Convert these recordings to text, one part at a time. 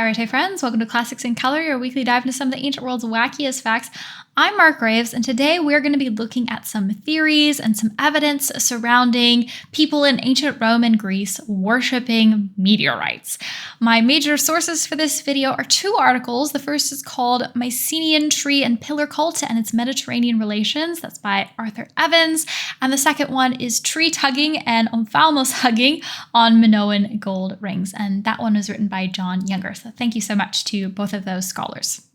Chαίrete friends, welcome to Classics in Color, your weekly dive into some of the ancient world's wackiest facts. I'm Mark Graves, and today we're going to be looking at some theories and some evidence surrounding people in ancient Rome and Greece worshipping meteorites. My major sources for this video are two articles. The first is called Mycenaean Tree and Pillar Cult and its Mediterranean Relations. That's by Arthur Evans. And the second one is Tree Tugging and Ophthalmos Hugging on Minoan Gold Rings. And that one was written by John Younger. So thank you so much to both of those scholars.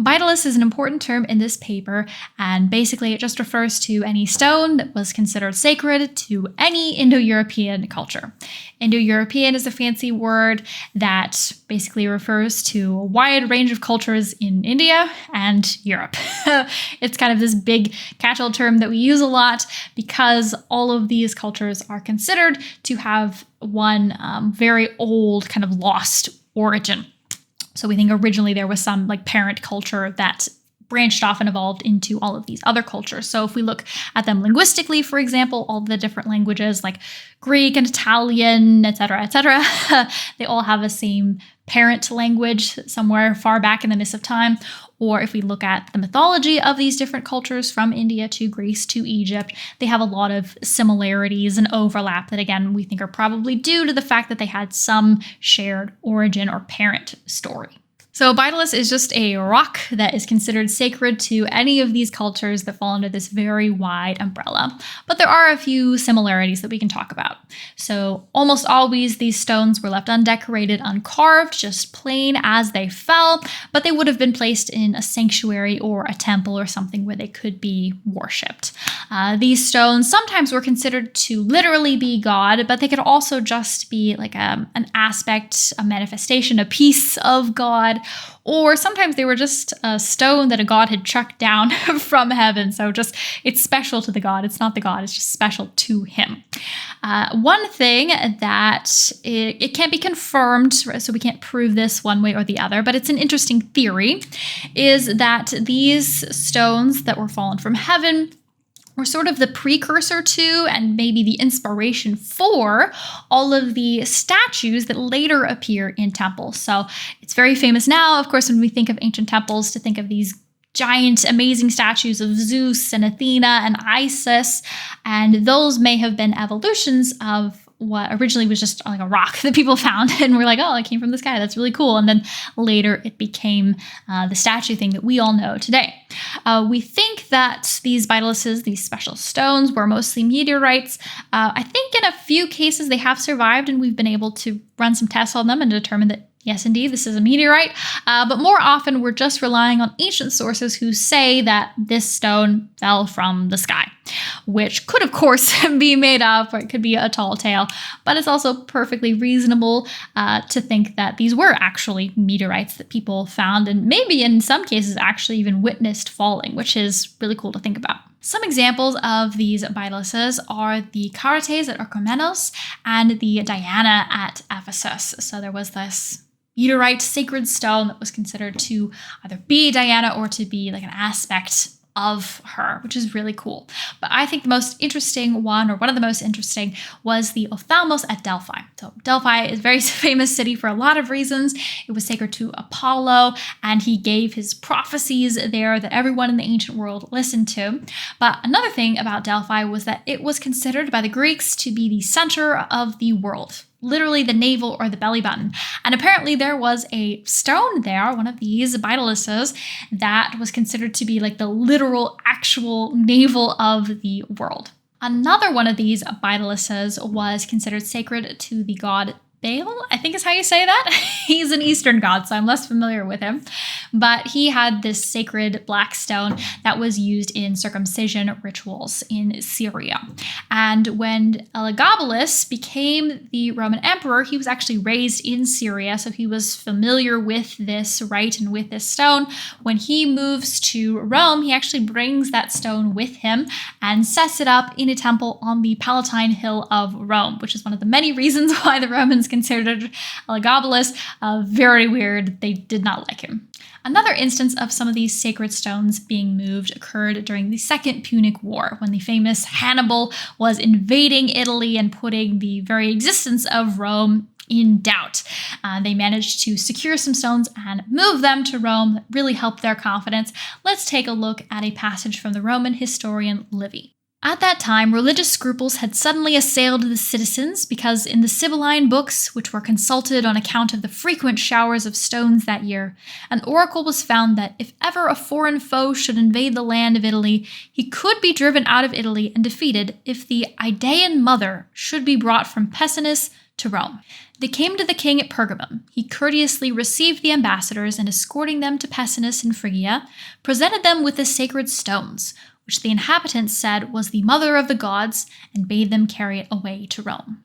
Vitalist is an important term in this paper, and basically it just refers to any stone that was considered sacred to any Indo-European culture. Indo-European is a fancy word that basically refers to a wide range of cultures in India and Europe. It's kind of this big catch-all term that we use a lot because all of these cultures are considered to have one very old kind of lost origin. So we think originally there was some parent culture that branched off and evolved into all of these other cultures. So if we look at them linguistically, for example, all the different languages like Greek and Italian, etc., they all have the same parent language somewhere far back in the mists of time. Or if we look at the mythology of these different cultures from India to Greece to Egypt, they have a lot of similarities and overlap that, again, we think are probably due to the fact that they had some shared origin or parent story. So Vitalist is just a rock that is considered sacred to any of these cultures that fall under this very wide umbrella. But there are a few similarities that we can talk about. So almost always these stones were left undecorated, uncarved, just plain as they fell, but they would have been placed in a sanctuary or a temple or something where they could be worshipped. These stones sometimes were considered to literally be God, but they could also just be like an aspect, a manifestation, a piece of God. Or sometimes they were just a stone that a god had chucked down from heaven. So just it's special to the god. It's not the god. It's just special to him. One thing that it can't be confirmed, so we can't prove this one way or the other, but it's an interesting theory, is that these stones that were fallen from heaven were sort of the precursor to and maybe the inspiration for all of the statues that later appear in temples. So it's very famous now, of course, when we think of ancient temples, to think of these giant, amazing statues of Zeus and Athena and Isis, and those may have been evolutions of what originally was just like a rock that people found and were like, oh, it came from this guy. That's really cool. And then later it became the statue thing that we all know today. We think that these vitalists, these special stones, were mostly meteorites. I think in a few cases they have survived and we've been able to run some tests on them and determine that yes, indeed, this is a meteorite, but more often we're just relying on ancient sources who say that this stone fell from the sky, which could, of course, be made up, or it could be a tall tale, but it's also perfectly reasonable to think that these were actually meteorites that people found and maybe in some cases actually even witnessed falling, which is really cool to think about. Some examples of these vitalists are the Chαίretes at Orchomenos and the Diana at Ephesus. So there was this meteorite sacred stone that was considered to either be Diana or to be like an aspect of her, which is really cool. But I think the most interesting one, or one of the most interesting, was the Ophthalmos at Delphi. So Delphi is a very famous city for a lot of reasons. It was sacred to Apollo, and he gave his prophecies there that everyone in the ancient world listened to. But another thing about Delphi was that it was considered by the Greeks to be the center of the world. Literally the navel or the belly button. And apparently there was a stone there, one of these vitalists, that was considered to be like the literal, actual navel of the world. Another one of these vitalists was considered sacred to the god Baal, I think is how you say that. He's an Eastern god, so I'm less familiar with him. But he had this sacred black stone that was used in circumcision rituals in Syria. And when Elagabalus became the Roman emperor, he was actually raised in Syria, so he was familiar with this rite and with this stone. When he moves to Rome, he actually brings that stone with him and sets it up in a temple on the Palatine Hill of Rome, which is one of the many reasons why the Romans considered Elagabalus. Very weird. They did not like him. Another instance of some of these sacred stones being moved occurred during the Second Punic War, when the famous Hannibal was invading Italy and putting the very existence of Rome in doubt. They managed to secure some stones and move them to Rome. That really helped their confidence. Let's take a look at a passage from the Roman historian Livy. At that time, religious scruples had suddenly assailed the citizens because in the Sibylline books, which were consulted on account of the frequent showers of stones that year, an oracle was found that if ever a foreign foe should invade the land of Italy, he could be driven out of Italy and defeated if the Idaean mother should be brought from Pessinus to Rome. They came to the king at Pergamum. He courteously received the ambassadors and, escorting them to Pessinus in Phrygia, presented them with the sacred stones, which the inhabitants said was the mother of the gods, and bade them carry it away to Rome.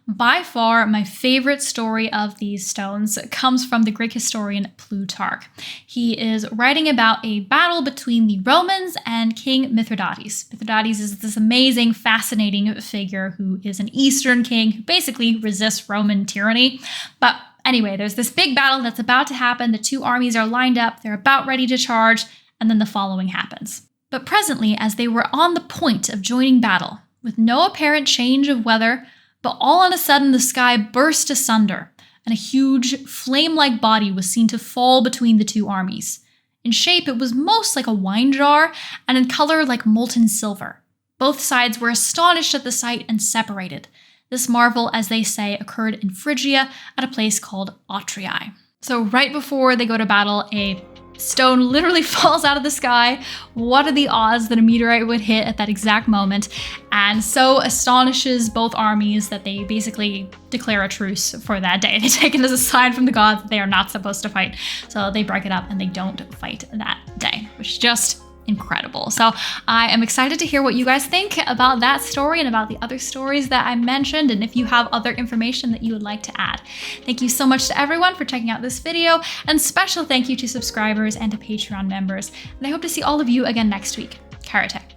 By far, my favorite story of these stones comes from the Greek historian Plutarch. He is writing about a battle between the Romans and King Mithridates. Mithridates is this amazing, fascinating figure who is an Eastern king who basically resists Roman tyranny. But anyway, there's this big battle that's about to happen. The two armies are lined up. They're about ready to charge. And then the following happens. But presently, as they were on the point of joining battle, with no apparent change of weather, but all on a sudden the sky burst asunder, and a huge, flame-like body was seen to fall between the two armies. In shape, it was most like a wine jar, and in color like molten silver. Both sides were astonished at the sight and separated. This marvel, as they say, occurred in Phrygia at a place called Otrii. So right before they go to battle, a stone literally falls out of the sky. What are the odds that a meteorite would hit at that exact moment? And so astonishes both armies that they basically declare a truce for that day. They take it as a sign from the gods that they are not supposed to fight. So they break it up and they don't fight that day, which is just incredible. So I am excited to hear what you guys think about that story and about the other stories that I mentioned, and if you have other information that you would like to add. Thank you so much to everyone for checking out this video, and special thank you to subscribers and to Patreon members. And I hope to see all of you again next week. Chαίrete.